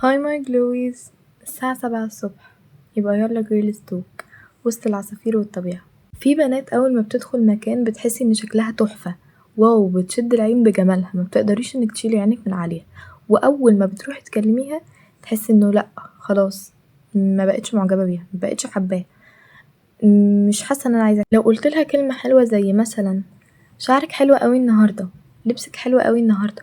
هاي ماي جلويز. الساعة 7 الصبح، يبقى يلا جيرلز توك وسط العصافير والطبيعة. في بنات أول ما بتدخل مكان بتحسي إن شكلها تحفة، واو، بتشد العين بجمالها، ما بتقدريش إنك تشيلي عينك من عليها. وأول ما بتروحي تكلميها تحسي إنه لأ، خلاص ما بقتش معجبة بيها، ما بقتش حباها، مش حاسة إن أنا عايزة. لو قلتلها كلمة حلوة زي مثلا شعرك حلو قوي النهاردة، لبسك حلو قوي النهاردة،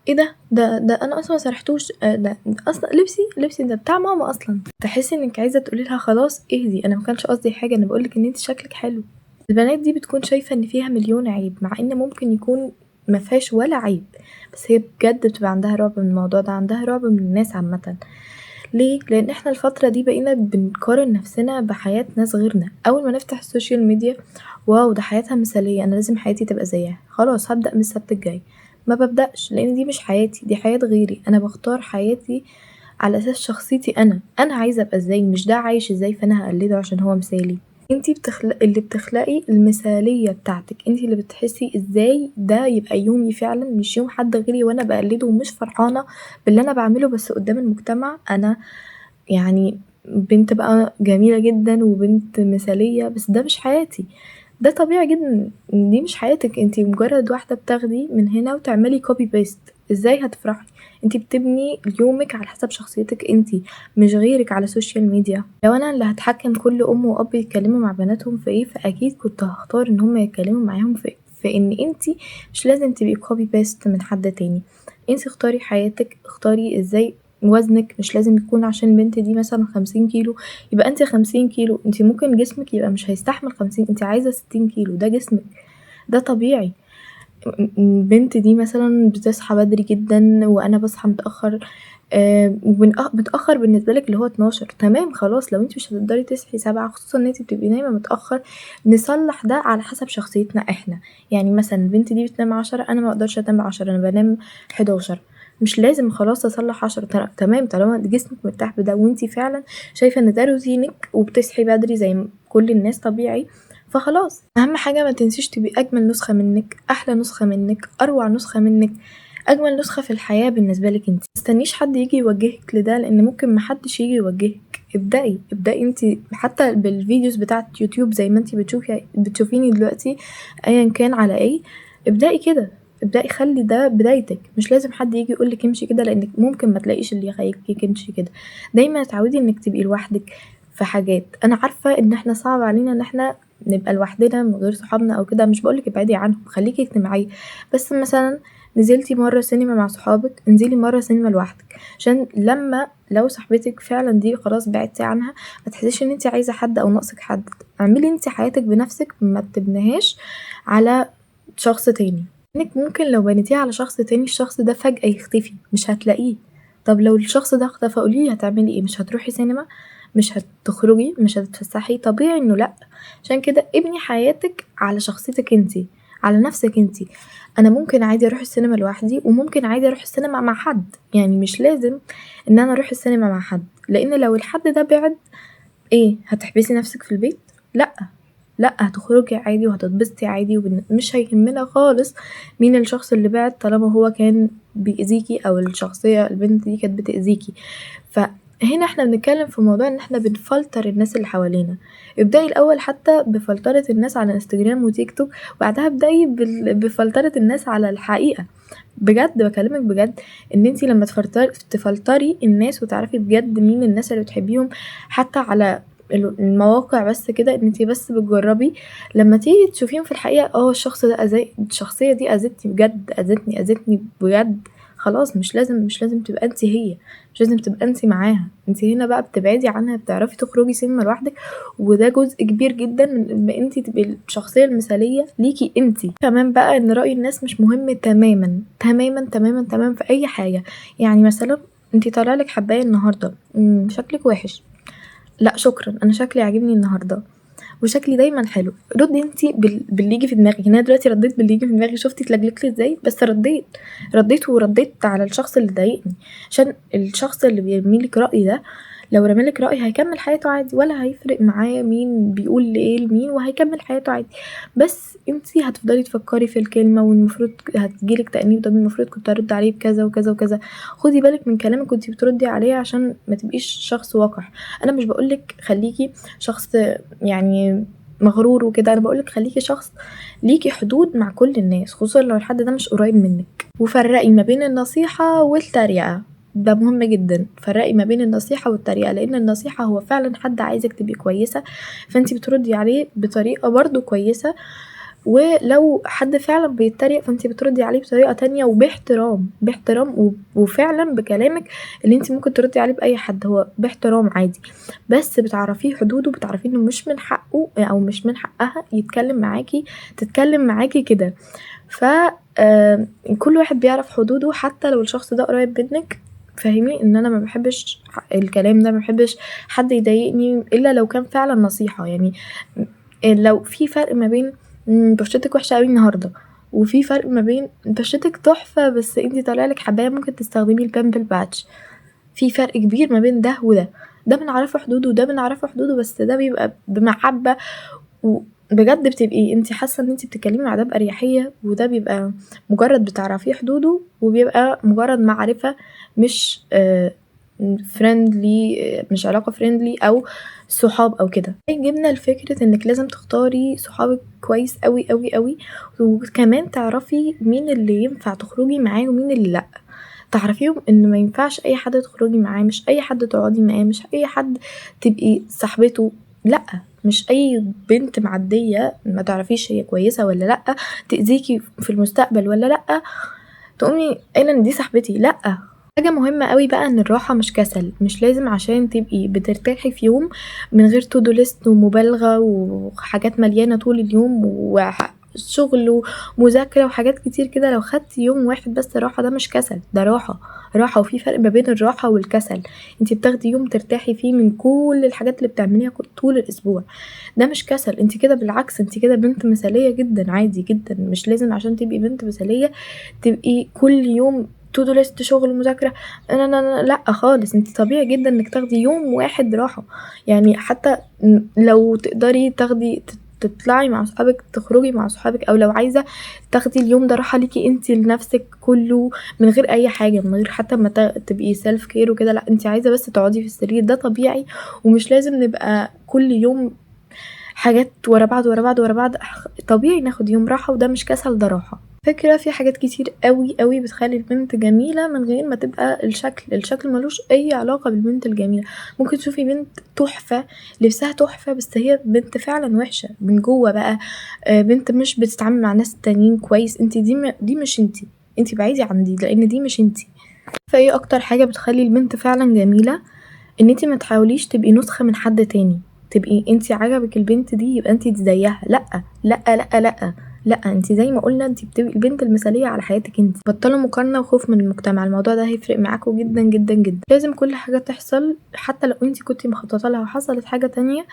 ايه ده انا اصلا مسرحتوش، ده اصلا لبسي ده بتاع ماما اصلا، تحسي انك عايزه تقولي لها خلاص اهدي، انا ما كانش قصدي حاجه، انا بقولك ان انت شكلك حلو. البنات دي بتكون شايفه ان فيها مليون عيب، مع ان ممكن يكون ما فيهاش ولا عيب، بس هي بجد بتبقى عندها رعب من الموضوع ده، عندها رعب من الناس عامه. ليه؟ لان احنا الفتره دي بقينا بنقارن نفسنا بحياه ناس غيرنا. اول ما نفتح السوشيال ميديا، واو ده حياتها مثاليه، انا لازم حياتي تبقى زيها، خلاص هبدا من السبت الجاي. ما ببدأش، لان دي مش حياتي، دي حياة غيري، انا بختار حياتي على اساس شخصيتي، انا عايزة ابقى ازاي، مش ده عايش ازاي فانا هقلده عشان هو مثالي. انتي اللي بتخلقي المثالية بتاعتك، انتي اللي بتحسي ازاي ده يبقى يومي فعلا، مش يوم حد غيري وانا بقلده ومش فرحانة باللي انا بعمله، بس قدام المجتمع انا يعني بنت بقى جميلة جدا وبنت مثالية، بس ده مش حياتي. ده طبيعي جدا، دي مش حياتك، انتي مجرد واحدة بتاخدي من هنا وتعملي كوبي بيست، ازاي هتفرحي؟ انتي بتبني يومك على حسب شخصيتك انتي، مش غيرك على السوشيال ميديا. لو انا اللي هتحكم كل ام واب يتكلموا مع بناتهم في ايه، فاكيد كنت هختار ان هم يتكلموا معاهم في ان انتي مش لازم تبقي كوبي بيست من حد تاني. انتي اختاري حياتك، اختاري ازاي وزنك، مش لازم يكون عشان البنت دي مثلا 50 كيلو يبقى انت 50 كيلو، انت ممكن جسمك يبقى مش هيستحمل 50، انت عايزة 60 كيلو، ده جسمك، ده طبيعي. البنت دي مثلا بتصحى بدري جدا وانا بصحى متأخر، متأخر بالنسبة لك اللي هو 12، تمام خلاص، لو انت مش هتقدري تصحي 7، خصوصا ان انت بتبقي نايمة متأخر، نصلح ده على حسب شخصيتنا احنا. يعني مثلا البنت دي بتنام 10، انا ما اقدرش انام 10، انا بنام 11، مش لازم خلاص اصلح 10، تمام طالما جسمك مرتاح بده وانتي فعلا شايفة ان ده روتينك وبتصحي بدري زي كل الناس طبيعي، فخلاص. اهم حاجة ما تنسيش تبقي اجمل نسخة منك، احلى نسخة منك، اروع نسخة منك، اجمل نسخة في الحياة بالنسبة لك انت. متستنيش حد يجي يوجهك لده، لان ممكن محدش يجي يوجهك. ابدأي انت، حتى بالفيديوز بتاعت يوتيوب زي ما انت بتشوفيني دلوقتي، ايا كان على ايه، ابدأي كده، ابدأي خلي ده بدايتك، مش لازم حد يجي يقولك امشي كده، لانك ممكن ما تلاقيش اللي يخليك امشي كده. دايما اتعودي انك تبقي لوحدك في حاجات. انا عارفة ان احنا صعب علينا ان احنا نبقى لوحدنا من غير صحابنا او كده، مش بقولك ابعدي عنهم، خليكي اجتماعية، بس مثلا نزلتي مرة سينما مع صحابك، انزلي مرة سينما لوحدك، عشان لو صاحبتك فعلا دي خلاص بعدتي عنها، ما تحسيش ان انت عايزة حد او ناقصك حد. اعملي انت حياتك بنفسك، ما تبنيهاش على شخص تاني، انك ممكن لو بنيتيه على شخص تاني الشخص ده فجأة يختفي، مش هتلاقيه. طب لو الشخص ده اختفى قوليلي هتعملي ايه؟ مش هتروحي سينما؟ مش هتخرجي؟ مش هتتفسحي؟ طبيعي انه لا. عشان كده ابني حياتك على شخصيتك انتي، على نفسك انتي. انا ممكن عادي اروح السينما لوحدي، وممكن عادي اروح السينما مع حد، يعني مش لازم ان انا اروح السينما مع حد، لان لو الحد ده بعد، ايه هتحبسي نفسك في البيت؟ لا، لا هتخرجي عادي وهتتبسطي عادي، ومش هيهمنا خالص مين الشخص اللي بعد، طالما هو كان بيأذيكي او الشخصية البنت دي كانت بتأذيكي. فهنا احنا بنتكلم في موضوع ان احنا بنفلتر الناس اللي حوالينا. ابدأي الاول حتى بفلترة الناس على انستجرام وتيك توك، وبعدها ابدأي بفلترة الناس على الحقيقة. بجد بكلمك بجد، ان انتي لما تفلتري الناس وتعرفي بجد مين الناس اللي بتحبيهم، حتى على المواقع بس كده، ان انتي بس بتجربي، لما تيجي تشوفيهم في الحقيقة، الشخص ده الشخصية دي اذتني بجد، اذتني بجد، خلاص مش لازم تبقى انتي هي، مش لازم تبقى انتي معاها. انتي هنا بقى بتبعدي عنها، بتعرفي تخرجي سينما لوحدك، وده جزء كبير جدا من ان انتي تبقي الشخصية المثالية ليكي انتي. كمان بقى ان رأي الناس مش مهم تماما تماما تماما تماما في اي حاجة. يعني مثلا انتي طالعلك حباية النهاردة، شكلك وحش، لا شكرا، انا شكلي عاجبني النهارده وشكلي دايما حلو، ردي انتي باللي يجي في دماغك. يعني انا دلوقتي رديت باللي يجي في دماغي، شفتي اتلجلجت لي ازاي، بس رديت ورديت على الشخص اللي ضايقني، عشان الشخص اللي بيرميلك رأي ده لو رمالك رأي هيكمل حياته عادي، ولا هيفرق معاه مين بيقول ايه لمين، وهيكمل حياته عادي. بس انتي هتفضلي تفكري في الكلمة، والمفروض هتجيلك تأنيب، طب المفروض كنت ارد عليه بكذا وكذا وكذا. خدي بالك من كلامك كنتي بتردي عليه عشان ما تبقيش شخص وقح. انا مش بقولك خليكي شخص يعني مغرور وكده، انا بقولك خليكي شخص ليكي حدود مع كل الناس، خصوصا لو الحد ده مش قريب منك. وفرقي ما بين النصيحة والتريقة، ده مهم جدا. فرقي ما بين النصيحة والتريقة، لان النصيحة هو فعلا حد عايزك تبقي كويسة، فانتي بتردي عليه بطريقة برضو كويسة. ولو حد فعلا بيتريق فانتي بتردي عليه بطريقة تانية وباحترام، وفعلا بكلامك اللي انتي ممكن تردي عليه بأي حد، هو باحترام عادي، بس بتعرفيه حدوده، بتعرفيه انه مش من حقه او مش من حقها تتكلم معاكي كده. ف كل واحد بيعرف حدوده، حتى لو الشخص ده قريب منك. فاهمي ان انا ما بحبش الكلام ده، ما بحبش حد يضايقني الا لو كان فعلا نصيحة. يعني لو في فرق ما بين بشرتك وحشة قوي النهاردة، وفي فرق ما بين بشرتك تحفة بس انتي طالعلك حباية ممكن تستخدمي البامبل باتش، في فرق كبير ما بين ده وده. ده بنعرفه حدوده وده بنعرفه حدوده، بس ده بيبقى بمحبة، وبجد بتبقي انتي حاسة ان انتي بتتكلمي مع ده بأريحية، وده بيبقى مجرد بتعرفيه حدوده، وبيبقى مجرد معرفة، مش فريندلي، مش علاقة فريندلي او صحاب او كده. جبنا الفكرة انك لازم تختاري صحابك كويس قوي قوي قوي، وكمان تعرفي مين اللي ينفع تخرجي معاه ومين اللي لا. تعرفيهم ان ما ينفعش اي حد تخرجي معاه، مش اي حد تقعدي معاه، مش اي حد تبقي صاحبته، لا. مش اي بنت معدية ما تعرفيش هي كويسة ولا لا، تأذيكي في المستقبل ولا لا، تقومي قايله ان دي صاحبتي، لا. حاجة مهمة قوي بقى ان الراحة مش كسل، مش لازم عشان تبقي بترتاحي في يوم من غير تو دو ليست ومبالغة وحاجات مليانة طول اليوم وشغل ومذاكرة وحاجات كتير كده، لو خدتي يوم واحد بس راحة ده مش كسل، ده راحة. راحة، وفي فرق ما بين الراحة والكسل. انتي بتاخدي يوم ترتاحي فيه من كل الحاجات اللي بتعمليها طول الاسبوع، ده مش كسل. انتي كده بالعكس، انتي كده بنت مثالية جدا، عادي جدا. مش لازم عشان تبقي بنت مثالية تبقي كل يوم تو دو ليست شغل مذاكره. انا لا خالص، انت طبيعي جدا انك تاخدي يوم واحد راحه. يعني حتى لو تقدري تاخدي تطلعي مع صحابك، تخرجي مع صحابك، او لو عايزه تاخدي اليوم ده راحه ليكي انت لنفسك كله، من غير اي حاجه، من غير حتى ما تبقي سيلف كير وكده، لا انت عايزه بس تقعدي في السرير، ده طبيعي. ومش لازم نبقى كل يوم حاجات ورا بعض ورا بعض ورا بعض، طبيعي ناخد يوم راحه، وده مش كسل، ده راحه. فكرة في حاجات كتير قوي قوي بتخلي البنت جميلة من غير ما تبقى الشكل ملوش اي علاقة بالبنت الجميلة. ممكن تشوفي بنت تحفة، لبسها تحفة، بس هي بنت فعلا وحشة من جوه بقى، بنت مش بتتعامل مع ناس تانيين كويس. انتي دي مش انتي بعيدي عن دي، لان دي مش انتي. فايه اكتر حاجة بتخلي البنت فعلا جميلة؟ ان انتي ما تحاوليش تبقي نسخة من حد تاني، تبقي انتي عجبك البنت دي يبقى انتي زيها، لا لا لا لا لا. انتي زي ما قلنا انتي بتبقي البنت المثالية على حياتك انتي. بطلوا مقارنة وخوف من المجتمع، الموضوع ده هيفرق معاكوا جدا جدا جدا. لازم كل حاجة تحصل، حتى لو انتي كنتي مخططة لها وحصلت حاجة تانية،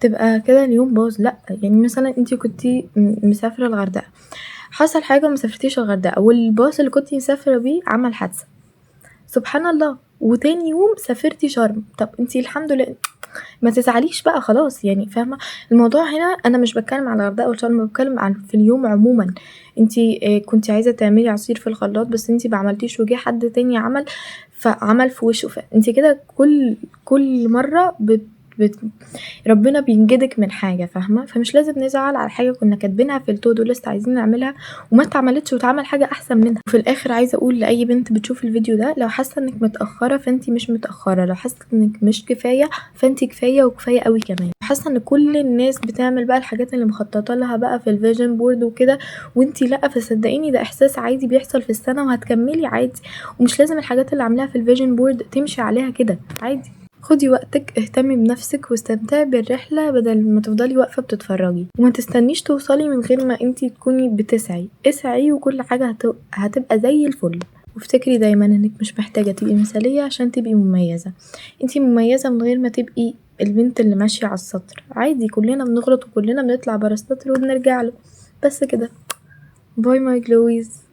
تبقى كده اليوم باظ، لا. يعني مثلا انتي كنتي مسافرة الغردقة، حصل حاجة ومسافرتيش الغردقة، والباص اللي كنتي مسافرة بيه عمل حادثة، سبحان الله، وتاني يوم سافرتي شرم. طب انتي الحمد لله، ما تزعليش بقى خلاص. يعني فاهمه الموضوع هنا؟ انا مش بتكلم على الغردقه والشرم، بتكلم عن في اليوم عموما. انتي كنتي عايزه تعملي عصير في الخلاط بس انتي ما عملتيش، وجه حد تاني فعمل في وشه، فانتي كده كل مره بت ربنا بينجدك من حاجه، فاهمه؟ فمش لازم نزعل على حاجه كنا كاتبينها في التو دو ليست عايزين نعملها وما اتعملتش، واتعمل حاجه احسن منها. وفي الاخر عايزه اقول لاي بنت بتشوف الفيديو ده، لو حاسه انك متاخره فانتي مش متاخره، لو حاسه انك مش كفايه فانتي كفايه وكفايه قوي كمان. حاسه ان كل الناس بتعمل بقى الحاجات اللي مخططه لها بقى في الفيجن بورد وكده، وانتي لا. فصدقيني ده احساس عادي بيحصل في السنه، وهتكملي عادي. ومش لازم الحاجات اللي عاملاها في الفيجن بورد تمشي عليها كده، عادي. خدي وقتك، اهتمي بنفسك، واستمتعي بالرحلة بدل ما تفضلي واقفة بتتفرجي. وما تستنيش توصلي من غير ما انتي تكوني بتسعي، اسعي وكل حاجة هتبقى زي الفل. وافتكري دايما انك مش محتاجة تبقي مثالية عشان تبقي مميزة، انتي مميزة من غير ما تبقي البنت اللي ماشية على السطر. عادي، كلنا بنغلط وكلنا بنطلع برا السطر وبنرجع له، بس كده. باي ماي جلويز.